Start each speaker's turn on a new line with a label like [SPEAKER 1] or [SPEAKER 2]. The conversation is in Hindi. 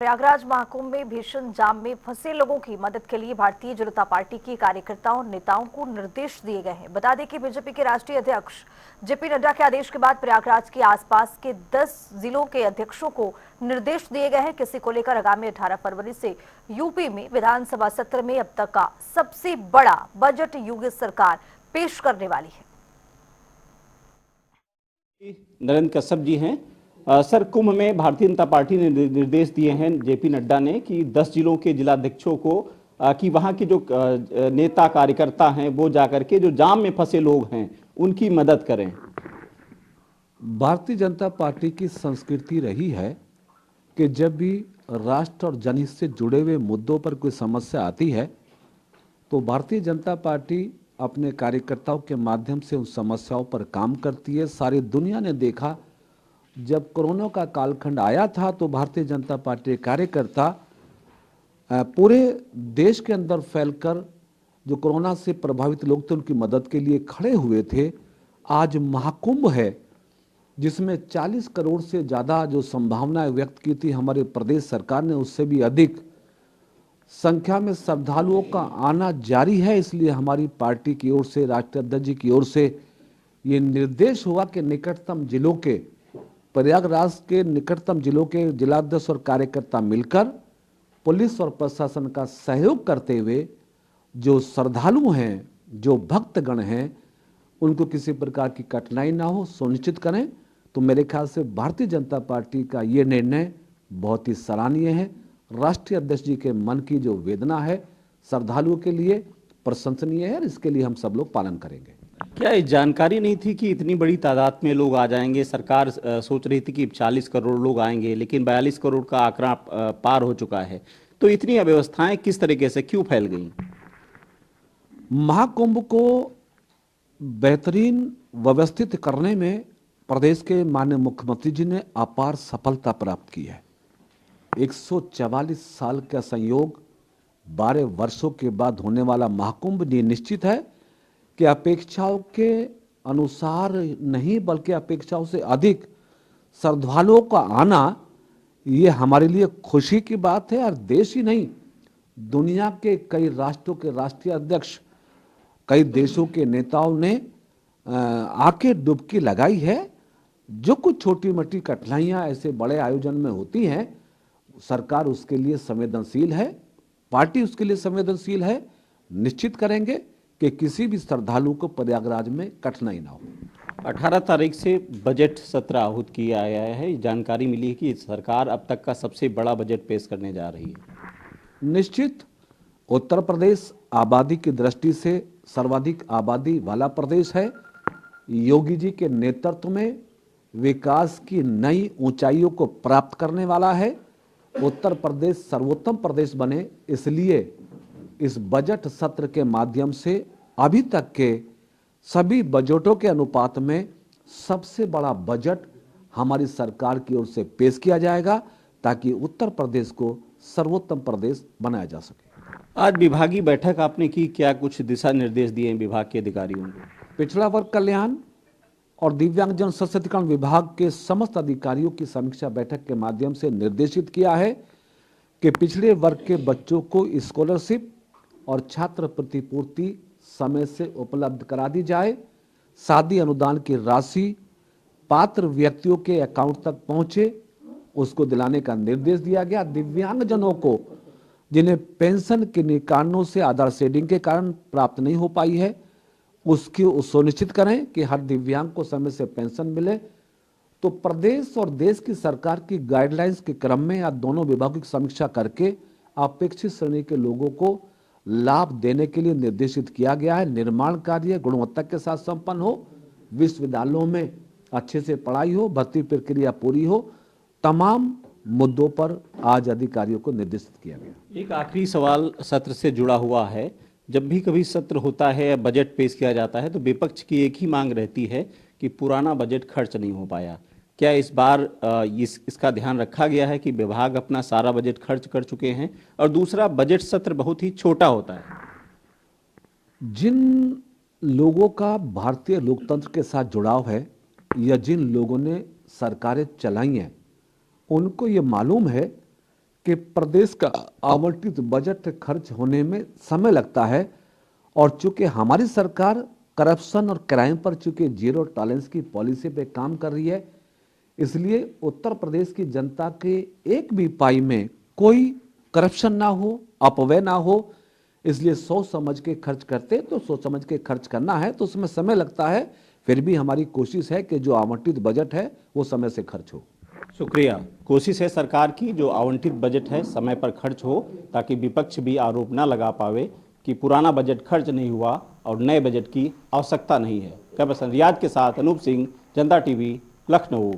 [SPEAKER 1] प्रयागराज महाकुंभ में भीषण जाम में फंसे लोगों की मदद के लिए भारतीय जनता पार्टी के कार्यकर्ताओं और नेताओं को निर्देश दिए गए हैं। बता दें कि बीजेपी के राष्ट्रीय अध्यक्ष जेपी नड्डा के आदेश के बाद प्रयागराज के आसपास के 10 जिलों के अध्यक्षों को निर्देश दिए गए हैं। किसी को लेकर आगामी 18 फरवरी से यूपी में विधानसभा सत्र में अब तक का सबसे बड़ा बजट योगी सरकार पेश करने वाली है।
[SPEAKER 2] नरेंद्र कश्यप जी हैं। सर, कुंभ में भारतीय जनता पार्टी ने निर्देश दिए हैं जेपी नड्डा ने कि 10 जिलों के जिलाध्यक्षों को कि वहां के जो नेता कार्यकर्ता हैं वो जाकर के जो जाम में फंसे लोग हैं उनकी मदद करें।
[SPEAKER 3] भारतीय जनता पार्टी की संस्कृति रही है कि जब भी राष्ट्र और जनहित से जुड़े हुए मुद्दों पर कोई समस्या आती है तो भारतीय जनता पार्टी अपने कार्यकर्ताओं के माध्यम से उन समस्याओं पर काम करती है। सारी दुनिया ने देखा, जब कोरोना का कालखंड आया था तो भारतीय जनता पार्टी के कार्यकर्ता पूरे देश के अंदर फैलकर जो कोरोना से प्रभावित लोग थे उनकी मदद के लिए खड़े हुए थे। आज महाकुंभ है जिसमें 40 करोड़ से ज़्यादा जो संभावनाएं व्यक्त की थी हमारे प्रदेश सरकार ने, उससे भी अधिक संख्या में श्रद्धालुओं का आना जारी है। इसलिए हमारी पार्टी की ओर से, राष्ट्रीय अध्यक्ष जी की ओर से ये निर्देश हुआ कि निकटतम जिलों के, प्रयागराज के निकटतम जिलों के जिलाध्यक्ष और कार्यकर्ता मिलकर पुलिस और प्रशासन का सहयोग करते हुए जो श्रद्धालु हैं, जो भक्तगण हैं, उनको किसी प्रकार की कठिनाई ना हो सुनिश्चित करें। तो मेरे ख्याल से भारतीय जनता पार्टी का ये निर्णय बहुत ही सराहनीय है। राष्ट्रीय अध्यक्ष जी के मन की जो वेदना है श्रद्धालुओं के लिए प्रशंसनीय है, इसके लिए हम सब लोग पालन करेंगे।
[SPEAKER 2] क्या ये जानकारी नहीं थी कि इतनी बड़ी तादाद में लोग आ जाएंगे? सरकार सोच रही थी कि 40 करोड़ लोग आएंगे, लेकिन 42 करोड़ का आंकड़ा पार हो चुका है। तो इतनी अव्यवस्थाएं किस तरीके से क्यों फैल गई?
[SPEAKER 3] महाकुंभ को बेहतरीन व्यवस्थित करने में प्रदेश के माननीय मुख्यमंत्री जी ने अपार सफलता प्राप्त की है। 144 साल का संयोग 12 वर्षों के बाद होने वाला महाकुंभ ये निश्चित है कि अपेक्षाओं के अनुसार नहीं बल्कि अपेक्षाओं से अधिक श्रद्धालुओं का आना ये हमारे लिए खुशी की बात है। और देश ही नहीं, दुनिया के कई राष्ट्रों के राष्ट्रीय अध्यक्ष, कई देशों के नेताओं ने आके डुबकी लगाई है। जो कुछ छोटी मोटी कठिनाइयां ऐसे बड़े आयोजन में होती हैं, सरकार उसके लिए संवेदनशील है, पार्टी उसके लिए संवेदनशील है। निश्चित करेंगे कि किसी भी श्रद्धालु को प्रयागराज में कठिनाई ना हो।
[SPEAKER 2] 18 तारीख से बजट सत्र आहूत किया गया है। जानकारी मिली है कि सरकार अब तक का सबसे बड़ा बजट पेश करने जा रही है।
[SPEAKER 3] निश्चित उत्तर प्रदेश आबादी की दृष्टि से सर्वाधिक आबादी वाला प्रदेश है। योगी जी के नेतृत्व में विकास की नई ऊंचाइयों को प्राप्त करने वाला है। उत्तर प्रदेश सर्वोत्तम प्रदेश बने, इसलिए इस बजट सत्र के माध्यम से अभी तक के सभी बजटों के अनुपात में सबसे बड़ा बजट हमारी सरकार की ओर से पेश किया जाएगा ताकि उत्तर प्रदेश को सर्वोत्तम प्रदेश बनाया जा सके।
[SPEAKER 2] आज विभागीय बैठक आपने की, क्या कुछ दिशा निर्देश दिए हैं विभाग के अधिकारियों को?
[SPEAKER 3] पिछड़ा वर्ग कल्याण और दिव्यांगजन सशक्तिकरण विभाग के समस्त अधिकारियों की समीक्षा बैठक के माध्यम से निर्देशित किया है कि पिछड़े वर्ग के बच्चों को स्कॉलरशिप और छात्र प्रतिपूर्ति समय से उपलब्ध करा दी जाए। शादी अनुदान की राशि पात्र व्यक्तियों के अकाउंट तक पहुंचे, उसको दिलाने का निर्देश दिया गया। दिव्यांगजनों को जिन्हें पेंशन के कारणों से आधार शेडिंग के कारण प्राप्त नहीं हो पाई है, उसकी सुनिश्चित करें कि हर दिव्यांग को समय से पेंशन मिले। तो प्रदेश और देश की सरकार की गाइडलाइंस के क्रम में आज दोनों विभागों की समीक्षा करके अपेक्षित श्रेणी के लोगों को लाभ देने के लिए निर्देशित किया गया है। निर्माण कार्य गुणवत्ता के साथ संपन्न हो, विश्वविद्यालयों में अच्छे से पढ़ाई हो, भर्ती प्रक्रिया पूरी हो, तमाम मुद्दों पर आज अधिकारियों को निर्देशित किया गया।
[SPEAKER 2] एक आखिरी सवाल सत्र से जुड़ा हुआ है। जब भी कभी सत्र होता है या बजट पेश किया जाता है तो विपक्ष की एक ही मांग रहती है कि पुराना बजट खर्च नहीं हो पाया। क्या इस बार इसका ध्यान रखा गया है कि विभाग अपना सारा बजट खर्च कर चुके हैं? और दूसरा, बजट सत्र बहुत ही छोटा होता है।
[SPEAKER 3] जिन लोगों का भारतीय लोकतंत्र के साथ जुड़ाव है या जिन लोगों ने सरकारें चलाई हैं, उनको ये मालूम है कि प्रदेश का आवंटित बजट खर्च होने में समय लगता है और चूंकि हमारी सरकार करप्शन और क्राइम पर चूंकि जीरो टॉलरेंस की पॉलिसी पे काम कर रही है, इसलिए उत्तर प्रदेश की जनता के एक भी पाई में कोई करप्शन ना हो, अपव्यय ना हो, इसलिए सोच समझ के खर्च करते तो सोच समझ के खर्च करना है तो उसमें समय लगता है। फिर भी हमारी कोशिश है कि जो आवंटित बजट है वो समय से खर्च हो।
[SPEAKER 2] शुक्रिया। कोशिश है सरकार की जो आवंटित बजट है समय पर खर्च हो, ताकि विपक्ष भी आरोप ना लगा पावे कि पुराना बजट खर्च नहीं हुआ और नए बजट की आवश्यकता नहीं है। कैमरा पर्सन रियाज के साथ अनूप सिंह, जनता टीवी, लखनऊ।